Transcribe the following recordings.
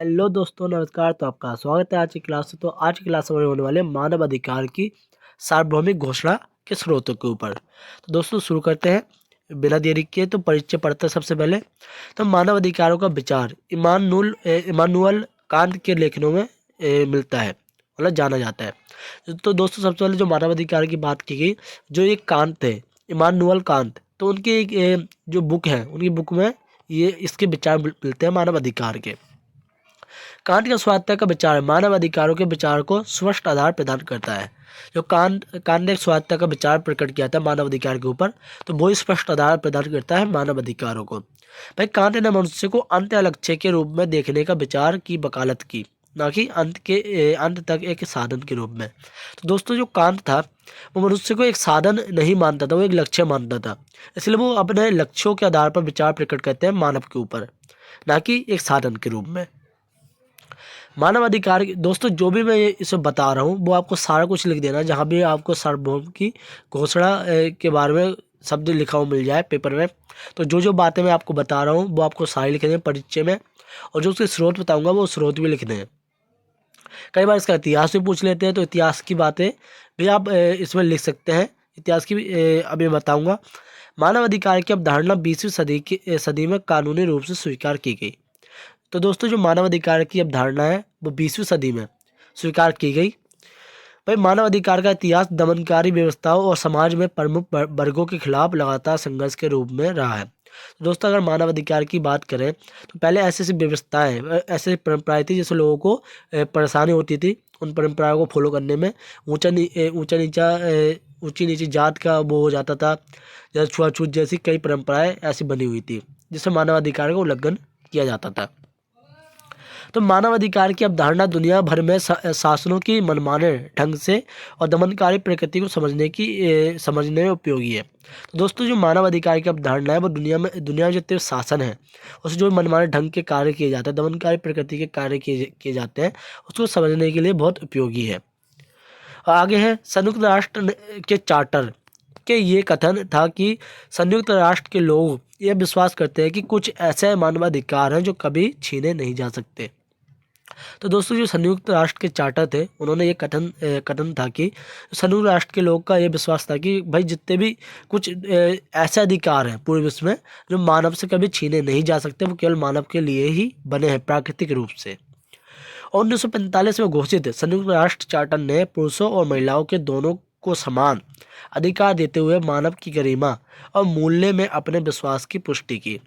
Hello दोस्तों, नमस्कार। तो आपका स्वागत है आज की क्लास में। तो आज की क्लास में होने वाले मानव अधिकार की सार्वभौमिक घोषणा के स्रोतों के ऊपर। तो दोस्तों शुरू करते हैं बिना देरी किए। तो परिचय पढ़ते हैं सबसे पहले। तो मानव अधिकारों का विचार इमानुअल कांत के लेखनों में मिलता है, मतलब जाना जाता है। तो दोस्तों सबसे पहले जो मानव अधिकार की बात की गई, जो एक कांत थे, इमानुअल कांत, तो उनकी एक जो बुक है, उनकी बुक में ये इसके विचार मिलते हैं मानव अधिकार के। कांट का स्वायत्तता का विचार मानव अधिकारों के विचार को स्पष्ट आधार प्रदान करता है। जो कांट ने स्वायत्तता का विचार प्रकट किया था मानव अधिकार के ऊपर, तो वो स्पष्ट आधार प्रदान करता है मानव अधिकारों को। भाई कांट ने मनुष्य को अंत्य लक्ष्य के रूप में देखने का विचार की वकालत की, ना कि अंत तक एक साधन के रूप में। तो दोस्तों जो कांट था वो मनुष्य को एक साधन नहीं मानता था, वो एक लक्ष्य मानता था। इसलिए वो अपने लक्ष्यों के आधार पर विचार प्रकट करते हैं मानव के ऊपर, ना कि एक साधन के रूप में। मानव अधिकार दोस्तों जो भी मैं इसे बता रहा हूँ वो आपको सारा कुछ लिख देना, जहाँ भी आपको सार्वभौम की घोषणा के बारे में शब्द लिखा हुआ मिल जाए पेपर में। तो जो जो बातें मैं आपको बता रहा हूँ वो आपको सारी लिखने हैं परिचय में, और जो उसके स्रोत बताऊंगा वो स्रोत भी लिखने हैं। कई बार इसका इतिहास भी पूछ लेते हैं, तो इतिहास की बातें भी आप इसमें लिख सकते हैं। इतिहास की भी अभी बताऊँगा। मानव अधिकार की अवधारणा 20वीं सदी में कानूनी रूप से स्वीकार की गई। तो दोस्तों जो मानव अधिकार की अवधारणा है वो 20वीं सदी में स्वीकार की गई। भाई मानव अधिकार का इतिहास दमनकारी व्यवस्थाओं और समाज में प्रमुख वर्गों के खिलाफ लगातार संघर्ष के रूप में रहा है। तो दोस्तों अगर मानव अधिकार की बात करें तो पहले ऐसी ऐसी व्यवस्थाएं, ऐसे परंपराएं थी जिससे लोगों को परेशानी होती थी उन परंपराओं को फॉलो करने में। ऊंची नीची जात का वो हो जाता था, जैसे छुआछूत जैसी कई परंपराएं ऐसी बनी हुई थी जिससे मानव अधिकार का उल्लंघन किया जाता था। तो मानव अधिकार की अवधारणा दुनिया भर में शासनों की मनमाने ढंग से और दमनकारी प्रकृति को समझने में उपयोगी है। तो दोस्तों जो मानव अधिकार की अवधारणा है वो दुनिया में जितने शासन है उससे जो मनमाने ढंग के कार्य किए जाते हैं, दमनकारी प्रकृति के कार्य किए जाते हैं, उसको समझने के लिए बहुत उपयोगी है। और आगे है संयुक्त राष्ट्र के चार्टर के ये कथन था कि संयुक्त राष्ट्र के लोग ये विश्वास करते हैं कि कुछ ऐसे मानवाधिकार हैं जो कभी छीने नहीं जा सकते। तो दोस्तों जो संयुक्त राष्ट्र के चार्टर थे उन्होंने ये कथन था कि संयुक्त राष्ट्र के लोग का ये विश्वास था कि भाई जितने भी कुछ ऐसे अधिकार हैं पूरे विश्व में जो मानव से कभी छीने नहीं जा सकते, वो केवल मानव के लिए ही बने हैं प्राकृतिक रूप से। और 1945 में घोषित संयुक्त राष्ट्र चार्टर ने पुरुषों और महिलाओं के दोनों को समान अधिकार देते हुए मानव की गरिमा और मूल्य में अपने विश्वास की पुष्टि की।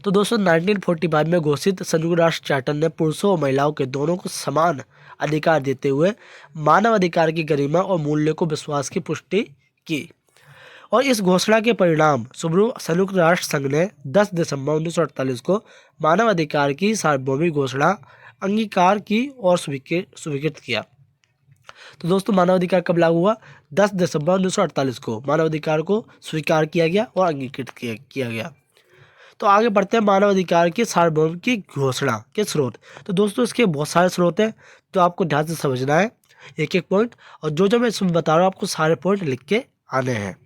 तो दोस्तों 1945 में घोषित संयुक्त राष्ट्र चार्टर ने पुरुषों और महिलाओं के दोनों को समान अधिकार देते हुए मानव अधिकार की गरिमा और मूल्य को विश्वास की पुष्टि की। और इस घोषणा के परिणाम स्वरूप संयुक्त राष्ट्र संघ ने 10 दिसंबर 1948 को मानव अधिकार की सार्वभौमिक घोषणा अंगीकार की और स्वीकृत किया। तो दोस्तों मानव अधिकार कब लागू हुआ? 10 दिसंबर 1948 को मानव अधिकार को स्वीकार किया गया और अंगीकृत किया गया। तो आगे बढ़ते हैं मानव अधिकार की सार्वभौम की घोषणा के स्रोत। तो दोस्तों इसके बहुत सारे स्रोत हैं, तो आपको ध्यान से समझना है एक एक पॉइंट, और जो मैं इसमें बता रहा हूँ आपको सारे पॉइंट लिख के आने हैं।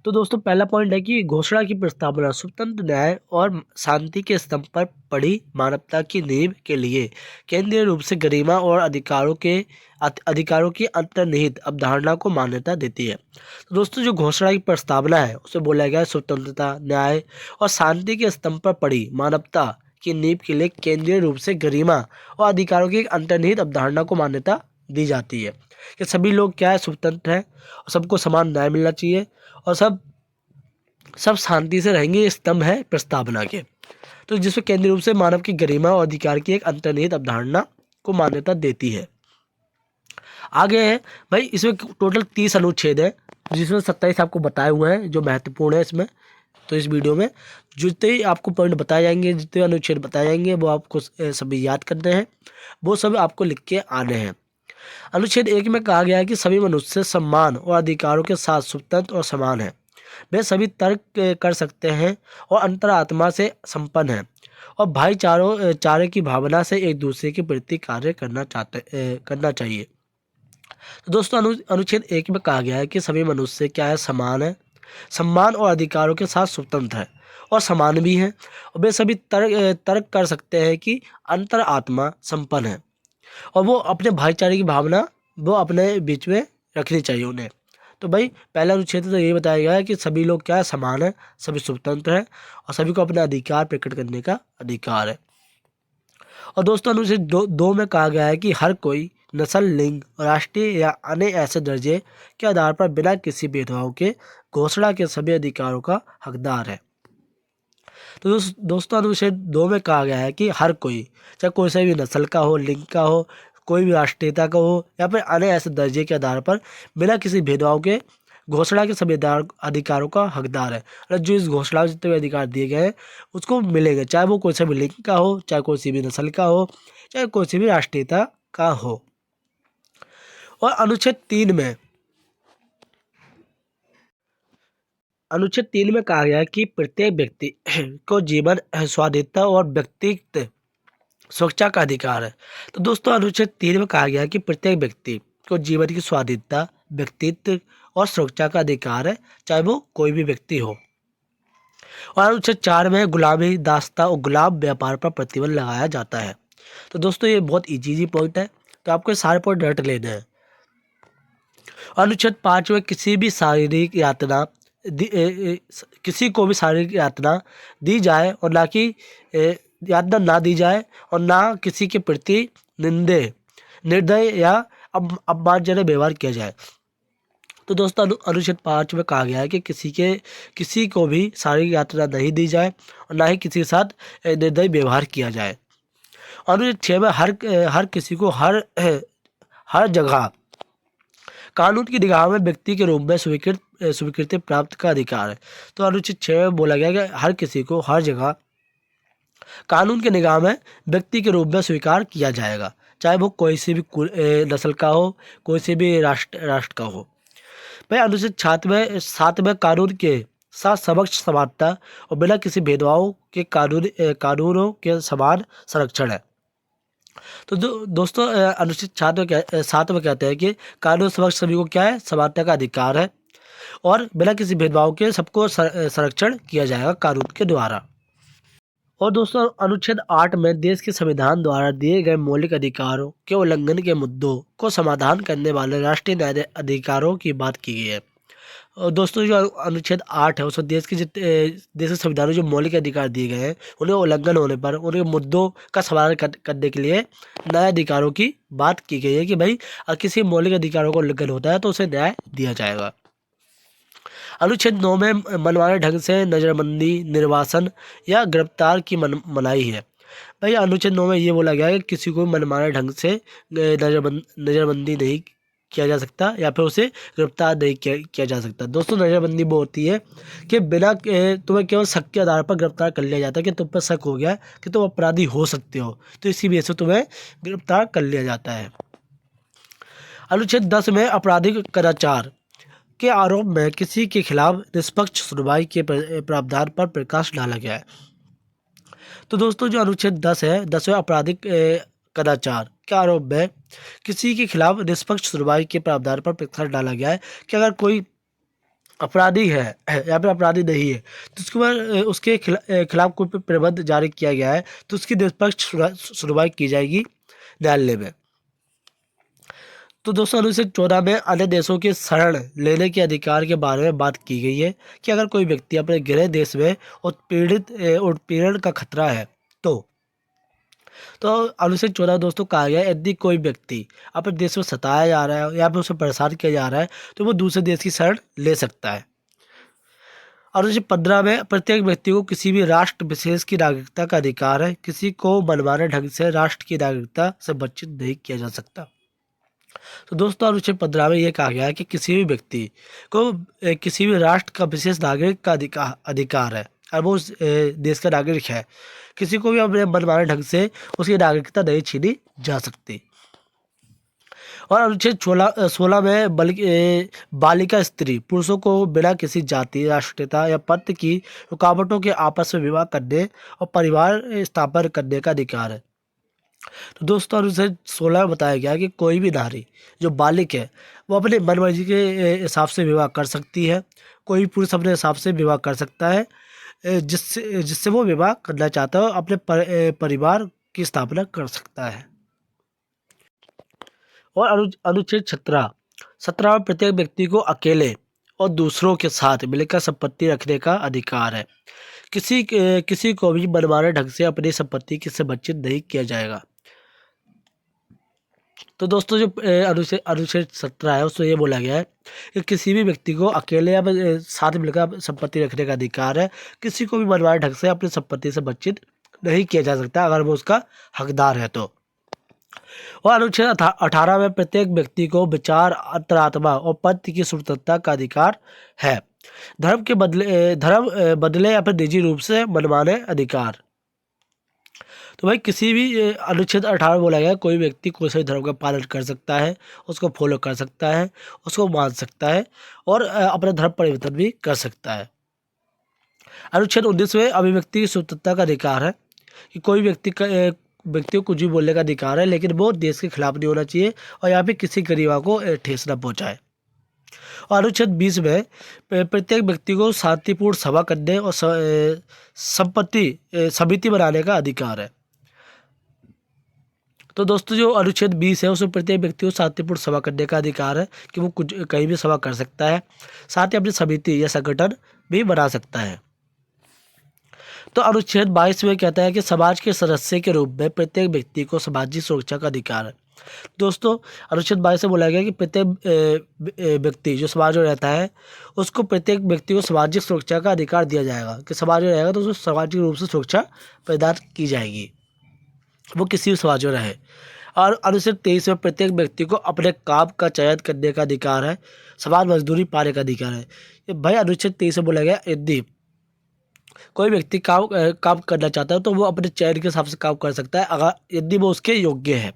तो दोस्तों पहला पॉइंट है कि घोषणा की प्रस्तावना स्वतंत्र न्याय और शांति के स्तंभ पर पड़ी मानवता की नींव के लिए केंद्रीय रूप से गरिमा और अधिकारों की अंतर्निहित अवधारणा को मान्यता देती है। तो दोस्तों जो घोषणा की प्रस्तावना है उसे बोला गया है स्वतंत्रता, न्याय और शांति के स्तंभ पर पड़ी मानवता की नींव के लिए केंद्रीय रूप से गरिमा और अधिकारों की अंतर्निहित अवधारणा को मान्यता दी जाती है कि सभी लोग क्या है, स्वतंत्र हैं और सबको समान न्याय मिलना चाहिए और सब शांति से रहेंगे। ये स्तंभ है प्रस्तावना के, तो जिसमें केंद्रीय रूप से मानव की गरिमा और अधिकार की एक अंतर्निहित अवधारणा को मान्यता देती है। आगे है भाई इसमें टोटल 30 अनुच्छेद है जिसमें 27 आपको बताए हुए हैं जो महत्वपूर्ण है इसमें। तो इस वीडियो में जितने आपको पॉइंट बताए जाएंगे, जितने अनुच्छेद बताए जाएंगे वो आपको सभी याद करने हैं, वो सब आपको लिख के आने हैं। अनुच्छेद 1 में कहा गया है कि सभी मनुष्य सम्मान और अधिकारों के साथ स्वतंत्र और समान हैं। वे सभी तर्क कर सकते हैं और अंतरात्मा से संपन्न हैं और चारे की भावना से एक दूसरे के प्रति कार्य करना चाहिए। तो दोस्तों अनुच्छेद 1 में कहा गया है कि सभी मनुष्य क्या है, समान है, सम्मान और अधिकारों के साथ स्वतंत्र है और समान भी हैं, और वे सभी तर्क कर सकते हैं कि अंतर आत्मा संपन्न है, और वो अपने भाईचारे की भावना वो अपने बीच में रखनी चाहिए उन्हें। तो भाई पहला अनुच्छेद तो ये बताया गया है कि सभी लोग क्या है, समान है, सभी स्वतंत्र है और सभी को अपना अधिकार प्रकट करने का अधिकार है। और दोस्तों अनुच्छेद दो में कहा गया है कि हर कोई नस्ल, लिंग, राष्ट्रीय या अन्य ऐसे दर्जे के आधार पर बिना किसी भेदभाव के घोषणा के सभी अधिकारों का हकदार है। तो दोस्तों अनुच्छेद 2 में कहा गया है कि हर कोई, चाहे कोई सा भी नस्ल का हो, लिंग का हो, कोई भी राष्ट्रीयता का हो या फिर अन्य ऐसे दर्जे के आधार पर बिना किसी भेदभाव के घोषणा के सभी अधिकारों का हकदार है। और जो इस घोषणा में जितने भी अधिकार दिए गए हैं उसको मिलेंगे, चाहे वो कोई सा भी लिंग का हो, चाहे कोई सी भी नस्ल का हो, चाहे कोई सी भी राष्ट्रीयता का हो। और अनुच्छेद 3 में कहा गया है कि प्रत्येक व्यक्ति को जीवन, स्वाधीनता और व्यक्तिगत सुरक्षा का अधिकार है। तो दोस्तों अनुच्छेद 3 में कहा गया है कि प्रत्येक व्यक्ति को जीवन की स्वाधीनता, व्यक्तित्व और सुरक्षा का अधिकार है, चाहे वो कोई भी व्यक्ति हो। और अनुच्छेद 4 में गुलामी, दासता और गुलाम व्यापार पर प्रतिबंध लगाया जाता है। तो दोस्तों ये बहुत इजी पॉइंट है, तो आपको सारे पॉइंट रट लेने हैं। अनुच्छेद 5 में किसी को भी शारीरिक यातना दी जाए और ना कि यातना ना दी जाए और ना किसी के प्रति निर्दय या अपमानजनक व्यवहार किया जाए। तो दोस्तों अनुच्छेद 5 में कहा गया है कि किसी को भी शारीरिक यातना नहीं दी जाए और ना ही किसी के साथ निर्दयी व्यवहार किया जाए। अनुच्छेद 6 में हर किसी को हर जगह कानून की निगाह में व्यक्ति के रूप में स्वीकृति प्राप्त का अधिकार है। तो अनुच्छेद 6 में बोला गया कि हर किसी को हर जगह कानून के निगाह में व्यक्ति के रूप में स्वीकार किया जाएगा, चाहे वो कोई सी भी नस्ल का हो, कोई सी भी राष्ट्र का हो। भाई अनुच्छेद 7 में कानून के साथ समक्ष समानता और बिना किसी भेदभाव के कानूनों के समान संरक्षण है। तो दोस्तों अनुच्छेद 7 में कहते हैं कि कानून समक्ष सभी को क्या है, समानता का अधिकार है और बिना किसी भेदभाव के सबको संरक्षण किया जाएगा कानून के द्वारा। और दोस्तों अनुच्छेद 8 में देश के संविधान द्वारा दिए गए मौलिक अधिकारों के उल्लंघन के मुद्दों को समाधान करने वाले राष्ट्रीय न्याय अधिकारों की बात की गई है। और दोस्तों जो अनुच्छेद 8 है उसमें देश के संविधान में जो मौलिक अधिकार दिए गए हैं उन्हें उल्लंघन होने पर उनके मुद्दों का समाधान करने के लिए न्याय अधिकारों की बात की गई है कि भाई किसी मौलिक अधिकारों का उल्लंघन होता है तो उसे न्याय दिया जाएगा। अनुच्छेद 9 में मनमाने ढंग से नज़रबंदी, निर्वासन या गिरफ्तार की मनाही है। भाई अनुच्छेद 9 में ये बोला गया है कि किसी को मनमाने ढंग से नज़रबंदी नहीं किया जा सकता या फिर उसे गिरफ्तार नहीं किया जा सकता। दोस्तों नज़रबंदी वो होती है कि बिना तुम्हें केवल शक के आधार पर गिरफ्तार कर लिया जाता है कि तुम पर शक हो गया कि तुम अपराधी हो सकते हो, तो इसी वजह से तुम्हें गिरफ्तार कर लिया जाता है। अनुच्छेद 10 में आपराधिक कदाचार के आरोप में किसी के खिलाफ निष्पक्ष सुनवाई के प्रावधान पर प्रकाश डाला गया है। तो दोस्तों जो अनुच्छेद 10 है, 10वें आपराधिक कदाचार के आरोप में किसी के खिलाफ निष्पक्ष सुनवाई के प्रावधान पर प्रकाश डाला गया है कि अगर कोई अपराधी है या फिर अपराधी नहीं है तो उसके खिलाफ कोई प्रतिबंध जारी किया गया है तो उसकी निष्पक्ष सुनवाई की जाएगी न्यायालय में। तो दोस्तों अनुच्छेद 14 में अन्य देशों के शरण लेने के अधिकार के बारे में बात की गई है कि अगर कोई व्यक्ति अपने गृह देश में उत्पीड़न का खतरा है तो अनुच्छेद 14 दोस्तों कहा गया है यदि कोई व्यक्ति अपने देश में सताया जा रहा है या फिर उसे परेशान किया जा रहा है तो वो दूसरे देश की शरण ले सकता है। अनुच्छेद 15 में प्रत्येक व्यक्ति को किसी भी राष्ट्र विशेष की नागरिकता का अधिकार है, किसी को मनमाने ढंग से राष्ट्र की नागरिकता से वंचित नहीं किया जा सकता। तो दोस्तों अनुच्छेद 15 में यह कहा गया है कि किसी भी व्यक्ति को किसी भी राष्ट्र का विशेष नागरिक का अधिकार है और वो उस देश का नागरिक है, किसी को भी अपने मनमाने ढंग से उसकी नागरिकता नहीं छीनी जा सकती। और अनुच्छेद 16 में बालिका स्त्री पुरुषों को बिना किसी जाति, राष्ट्रीयता या पंथ की रुकावटों के आपस में विवाह करने और परिवार स्थापन करने का अधिकार है। तो दोस्तों अनुच्छेद 16 में बताया गया कि कोई भी नारी जो बालिक है वो अपने मन मर्जी के हिसाब से विवाह कर सकती है। कोई भी पुरुष अपने हिसाब से विवाह कर सकता है, जिससे जिससे वो विवाह करना चाहता है, अपने परिवार की स्थापना कर सकता है। और अनुच्छेद 17 में प्रत्येक व्यक्ति को अकेले और दूसरों के साथ मिलकर संपत्ति रखने का अधिकार है। किसी को भी मनमाने ढंग से अपनी संपत्ति से वंचित नहीं किया जाएगा। तो दोस्तों जो अनुच्छेद 17 है उसमें ये बोला गया है कि किसी भी व्यक्ति को अकेले या साथ मिलकर संपत्ति रखने का अधिकार है। किसी को भी मनमाने ढंग से अपनी संपत्ति से वंचित नहीं किया जा सकता अगर वो उसका हकदार है तो। और अनुच्छेद 18 में प्रत्येक व्यक्ति को विचार, अंतरात्मा और पंथ की स्वतंत्रता का अधिकार है। धर्म बदले या फिर निजी रूप से मनमाने अधिकार। तो भाई किसी भी अनुच्छेद 18 में बोला गया कोई व्यक्ति कोई से धर्म का पालन कर सकता है, उसको फॉलो कर सकता है, उसको मान सकता है और अपना धर्म परिवर्तन भी कर सकता है। अनुच्छेद 19 में अभिव्यक्ति की स्वतंत्रता का अधिकार है कि कोई व्यक्ति को कुछ भी बोलने का अधिकार है, लेकिन वो देश के खिलाफ नहीं होना चाहिए और यहाँ पे किसी गरीबा को ठेस न पहुँचाए। और अनुच्छेद 20 में प्रत्येक व्यक्ति को शांतिपूर्ण सभा करने और समिति बनाने का अधिकार है। तो दोस्तों जो अनुच्छेद 20 है उसमें प्रत्येक व्यक्ति को शांतिपूर्ण सभा करने का अधिकार है कि वो कुछ कहीं भी सभा कर सकता है, साथ ही अपनी समिति या संगठन भी बना सकता है। तो अनुच्छेद 22 में कहता है कि समाज के सदस्य के रूप में प्रत्येक व्यक्ति को सामाजिक सुरक्षा का अधिकार है। दोस्तों अनुच्छेद 22 से बोला गया कि प्रत्येक व्यक्ति जो समाज में रहता है उसको प्रत्येक व्यक्ति को सामाजिक सुरक्षा का अधिकार दिया जाएगा कि समाज में रहेगा तो उसको सामाजिक रूप से सुरक्षा प्रदान की जाएगी, वो किसी भी समाज में रहे। और अनुच्छेद 23 में प्रत्येक व्यक्ति को अपने काम का चयन करने का अधिकार है, समान मजदूरी पाने का अधिकार है। ये भाई अनुच्छेद 23 में बोला गया यदि कोई व्यक्ति काम करना चाहता है तो वो अपने चयन के हिसाब से काम कर सकता है अगर यदि वो उसके योग्य है,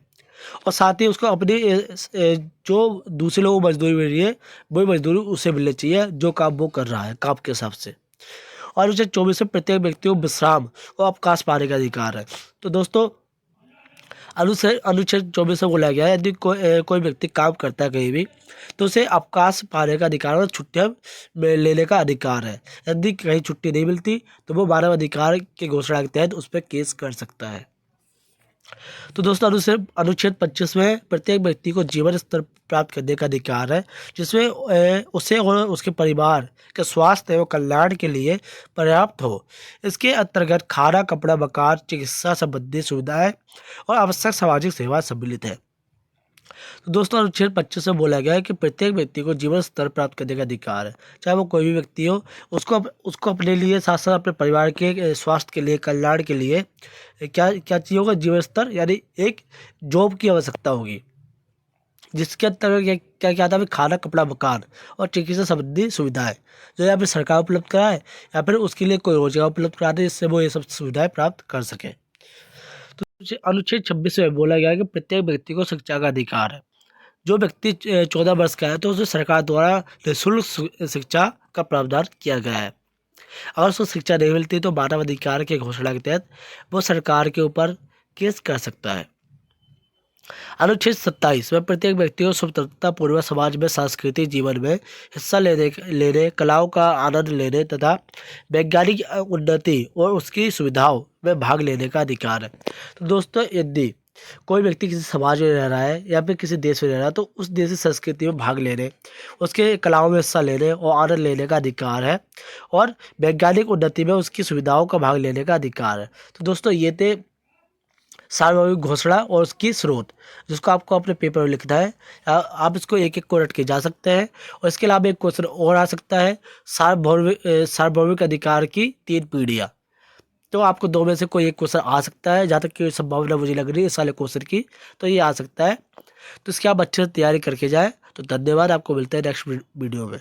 और साथ ही उसको अपनी जो दूसरे लोगों को मजदूरी मिल रही है वही मजदूरी उसे मिलनी चाहिए जो काम वो कर रहा है काम के हिसाब से। और अनुच्छेद 24 में प्रत्येक व्यक्ति को विश्राम और अवकाश पाने का अधिकार है। तो दोस्तों अनुच्छेद 24 में बोला गया है यदि कोई व्यक्ति काम करता है कहीं भी तो उसे अवकाश पाने का अधिकार और छुट्टियां लेने का अधिकार है। यदि कहीं छुट्टी नहीं मिलती तो वो मानव अधिकार की घोषणा के तहत उस पर केस कर सकता है। तो दोस्तों अनुच्छेद 25 में प्रत्येक व्यक्ति को जीवन स्तर प्राप्त करने का अधिकार है, जिसमें उसे और उसके परिवार के स्वास्थ्य एवं कल्याण के लिए पर्याप्त हो। इसके अंतर्गत खाना, कपड़ा, मकान, चिकित्सा संबंधी सुविधाएं और आवश्यक सामाजिक सेवाएं सम्मिलित है। तो दोस्तों अनुच्छेद 25 में बोला गया है कि प्रत्येक व्यक्ति को जीवन स्तर प्राप्त करने का अधिकार है, चाहे वो कोई भी व्यक्ति हो, उसको अपने लिए साथ साथ अपने परिवार के स्वास्थ्य के लिए, कल्याण के लिए क्या क्या चाहिए होगा, जीवन स्तर यानी एक जॉब की आवश्यकता होगी, जिसके अंतर्गत क्या क्या आता है, खाना, कपड़ा, मकान और चिकित्सा संबंधी सुविधाएं जो या फिर सरकार उपलब्ध कराए या फिर उसके लिए कोई रोजगार उपलब्ध करा दे जिससे वो ये सब सुविधाएं प्राप्त कर सके। तो अनुच्छेद 26 में बोला गया है कि प्रत्येक व्यक्ति को शिक्षा का अधिकार है। जो व्यक्ति 14 वर्ष का है तो उसे सरकार द्वारा निःशुल्क शिक्षा का प्रावधान किया गया है। अगर उसको शिक्षा नहीं मिलती तो मानव अधिकार की घोषणा के तहत वो सरकार के ऊपर केस कर सकता है। अनुच्छेद 27 में प्रत्येक व्यक्ति को स्वतंत्रता पूर्वक समाज में सांस्कृतिक जीवन में हिस्सा लेने, कलाओं का आनंद लेने तथा वैज्ञानिक उन्नति और उसकी सुविधाओं में भाग लेने का अधिकार है। तो दोस्तों यदि कोई व्यक्ति किसी समाज में रह रहा है या फिर किसी देश में रह रहा है तो उस देश की संस्कृति में भाग लेने, उसके कलाओं में हिस्सा लेने और आनंद लेने का अधिकार है और वैज्ञानिक उन्नति में उसकी सुविधाओं का भाग लेने का अधिकार है। तो दोस्तों ये थे सार्वभौमिक घोषणा और उसकी स्रोत, जिसको आपको अपने पेपर में लिखना है। आप इसको एक एक को रट के जा सकते हैं। और इसके अलावा एक क्वेश्चन और आ सकता है, सार्वभौमिक अधिकार की 3 पीढ़ियाँ। तो आपको 2 में से कोई एक क्वेश्चन आ सकता है, जहाँ तक कि संभावना मुझे लग रही है इस वाले क्वेश्चन की, तो ये आ सकता है। तो इसकी आप अच्छे से तैयारी करके जाएँ। तो धन्यवाद, आपको मिलते हैं नेक्स्ट वीडियो में।